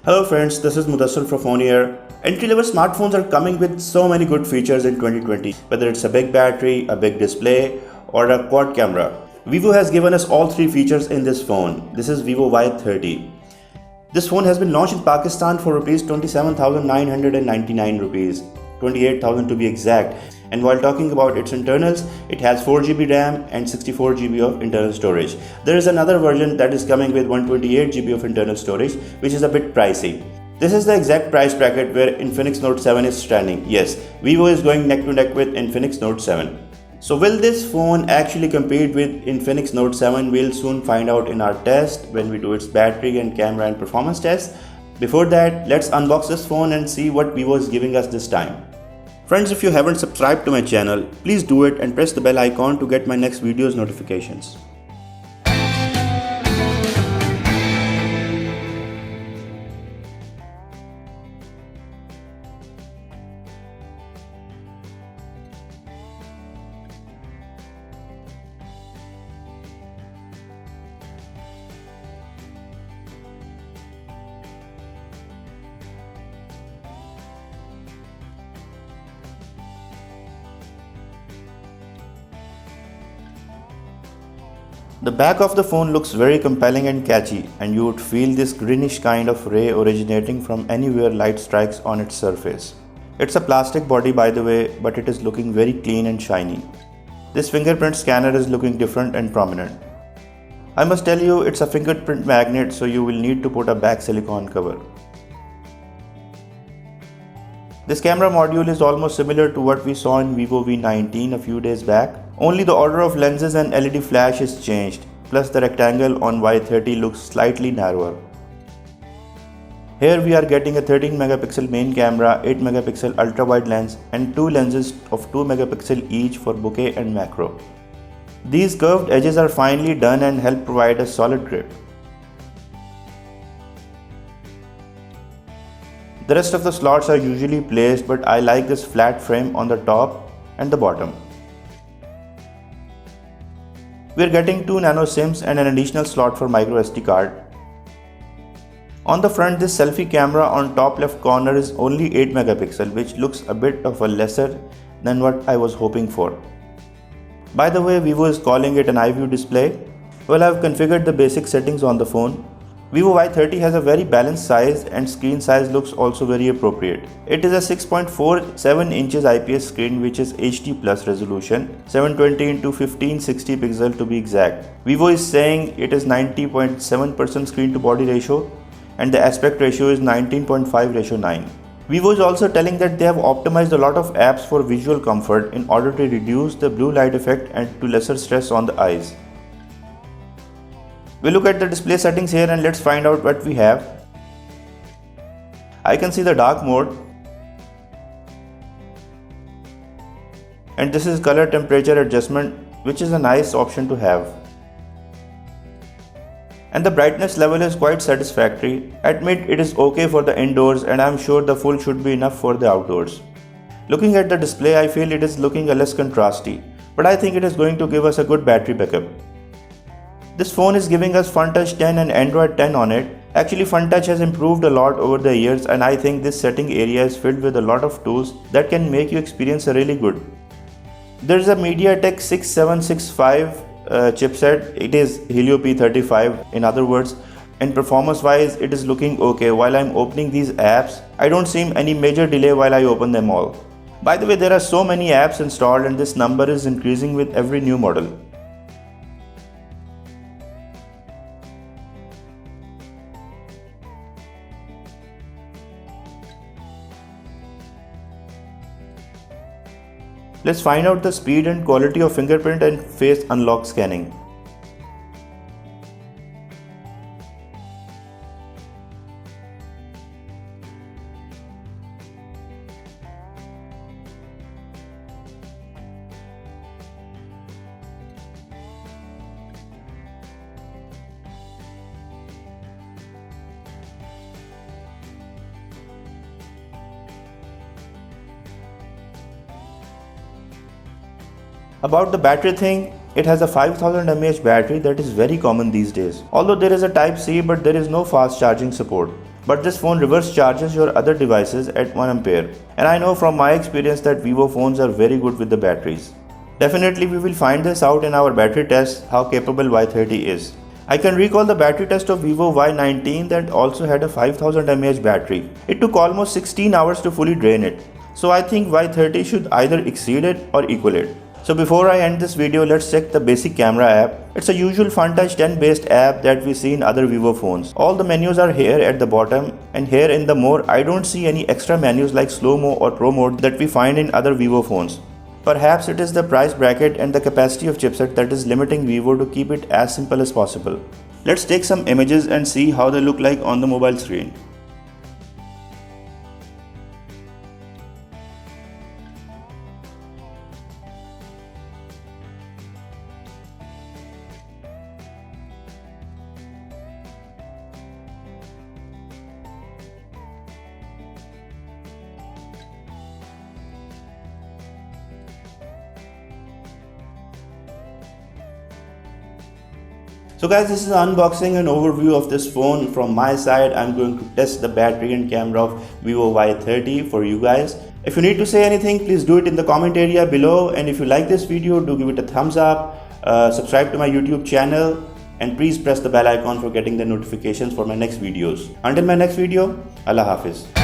Hello friends, this is Mudassar from PhoneYear. Entry-level smartphones are coming with so many good features in 2020, whether it's a big battery, a big display, or a quad camera. Vivo has given us all three features in this phone. This is Vivo Y30. This phone has been launched in Pakistan for rupees 27,999 rupees, 28,000 to be exact. And while talking about its internals, it has 4GB RAM and 64GB of internal storage. There is another version that is coming with 128GB of internal storage, which is a bit pricey. This is the exact price bracket where Infinix Note 7 is standing. Yes, Vivo is going neck to neck with Infinix Note 7. So will this phone actually compete with Infinix Note 7? We'll soon find out in our test when we do its battery and camera and performance test. Before that, let's unbox this phone and see what Vivo is giving us this time. Friends, if you haven't subscribed to my channel, please do it and press the bell icon to get my next video's notifications. The back of the phone looks very compelling and catchy, and you would feel this greenish kind of ray originating from anywhere light strikes on its surface. It's a plastic body by the way, but it is looking very clean and shiny. This fingerprint scanner is looking different and prominent. I must tell you, it's a fingerprint magnet, so you will need to put a back silicone cover. This camera module is almost similar to what we saw in Vivo Y30 a few days back. Only the order of lenses and LED flash is changed, plus the rectangle on Y30 looks slightly narrower. Here we are getting a 13 megapixel main camera, 8 megapixel ultra wide lens and two lenses of 2 megapixel each for bokeh and macro. These curved edges are finely done and help provide a solid grip. The rest of the slots are usually placed, but I like this flat frame on the top and the bottom. We are getting 2 nano SIMs and an additional slot for micro SD card. On the front, this selfie camera on top left corner is only 8 megapixel, which looks a bit of a lesser than what I was hoping for. By the way, Vivo is calling it an iView display. Well, I have configured the basic settings on the phone. Vivo Y30 has a very balanced size and screen size looks also very appropriate. It is a 6.47 inches IPS screen which is HD plus resolution, 720 into 1560 pixel to be exact. Vivo is saying it is 90.7% screen to body ratio and the aspect ratio is 19.5:9. Vivo is also telling that they have optimized a lot of apps for visual comfort in order to reduce the blue light effect and to lesser stress on the eyes. We'll look at the display settings here and let's find out what we have. I can see the dark mode. And this is color temperature adjustment, which is a nice option to have. And the brightness level is quite satisfactory. At mid it is okay for the indoors and I'm sure the full should be enough for the outdoors. Looking at the display, I feel it is looking a less contrasty, but I think it is going to give us a good battery backup. This phone is giving us FunTouch 10 and Android 10 on it. Actually, FunTouch has improved a lot over the years and I think this setting area is filled with a lot of tools that can make you experience a really good. There is a Mediatek M6765 chipset. It is Helio P35 in other words, and performance wise it is looking okay. While I'm opening these apps, I don't see any major delay while I open them all. By the way, there are so many apps installed and this number is increasing with every new model. Let's find out the speed and quality of fingerprint and face unlock scanning. About the battery thing, it has a 5000 mAh battery that is very common these days. Although there is a Type C, but there is no fast charging support. but this phone reverse charges your other devices at 1 ampere. And I know from my experience that Vivo phones are very good with the batteries. Definitely we will find this out in our battery test how capable Y30 is. I can recall the battery test of Vivo Y19 that also had a 5000 mAh battery. It took almost 16 hours to fully drain it. So I think Y30 should either exceed it or equal it. So before I end this video, let's check the basic camera app. It's a usual FunTouch 10 based app that we see in other Vivo phones. All the menus are here at the bottom, and here in the more I don't see any extra menus like slow-mo or pro mode that we find in other Vivo phones. Perhaps it is the price bracket and the capacity of chipset that is limiting Vivo to keep it as simple as possible. Let's take some images and see how they look like on the mobile screen. So guys, this is an unboxing and overview of this phone from my side. I'm going to test the battery and camera of Vivo Y30 for you guys. If you need to say anything, please do it in the comment area below. And if you like this video, do give it a thumbs up, subscribe to my YouTube channel, and please press the bell icon for getting the notifications for my next videos. Until my next video, Allah Hafiz.